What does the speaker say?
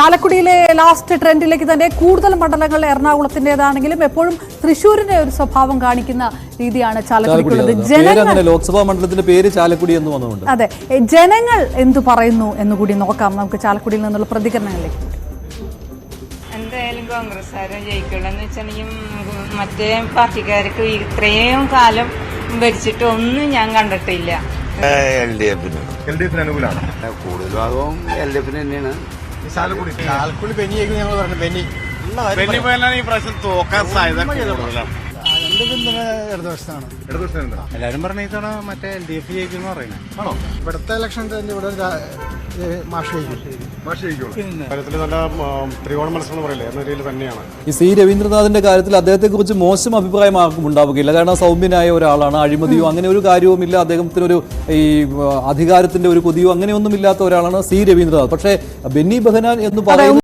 ചാലക്കുടിയിലെ ലാസ്റ്റ് ട്രെൻഡിലേക്ക് തന്നെ കൂടുതൽ മണ്ഡലങ്ങൾ എറണാകുളത്തിൻ്റെതാണെങ്കിലും എപ്പോഴും തൃശ്ശൂരിന്റെ ഒരു സ്വഭാവം കാണിക്കുന്ന രീതിയാണ് ചാലക്കുടിക്കുള്ളത്. ജനങ്ങൾ ലോക്സഭാ മണ്ഡലത്തിന്റെ പേര് ചാലക്കുടി എന്ന് വന്നുകൊണ്ട് അതെ, ജനങ്ങൾ എന്തു പറയുന്നു എന്നുകൂടി നോക്കാം നമുക്ക് ചാലക്കുടിയിൽ നിന്നുള്ള പ്രതികരണങ്ങളിലേക്ക്. എന്തായാലും കോൺഗ്രസ്സുകാരും ജയിക്കുള്ളൂ വെച്ചാണെങ്കിൽ മറ്റേ പാർട്ടിക്കാർക്ക് ഇത്രയും കാലം ഭരിച്ചിട്ട് ഒന്നും ഞാൻ കണ്ടിട്ടില്ല. LDF-ന് അനുകൂലമാണ്. കൂടുതൽ ഭാഗവും LDF-ന് തന്നെയാണ്. ചാലക്കുടി ബെന്നിയേക്ക് ഞങ്ങൾ പറഞ്ഞു ബെന്നി ഈ പ്രാവശ്യം തോക്കാൻ സാധ്യത കൂടുതലാണ്. എല്ലാരും പറഞ്ഞ ഇത്തവണ മറ്റേ LDF ജയിക്കും പറയുന്നത്. ആണോ? ഇവിടുത്തെ ഇലക്ഷൻ ഇവിടെ മാഷ് നല്ല ത്രികോണ മത്സരം പറയില്ലേ എന്ന രീതിയിൽ തന്നെയാണ്. ഈ സി രവീന്ദ്രനാഥിന്റെ കാര്യത്തിൽ അദ്ദേഹത്തെക്കുറിച്ച് മോശം അഭിപ്രായം ആർക്കും ഉണ്ടാവുകയില്ല. കാരണം സൗമ്യനായ ഒരാളാണ്, അഴിമതിയോ അങ്ങനെ ഒരു കാര്യവുമില്ല, അദ്ദേഹത്തിനൊരു ഈ അധികാരത്തിന്റെ ഒരു കൊതിയോ അങ്ങനെയൊന്നും ഇല്ലാത്ത ഒരാളാണ് സി രവീന്ദ്രനാഥ്. പക്ഷേ ബെന്നി ബെഹനാൻ എന്ന് പറയുന്നത്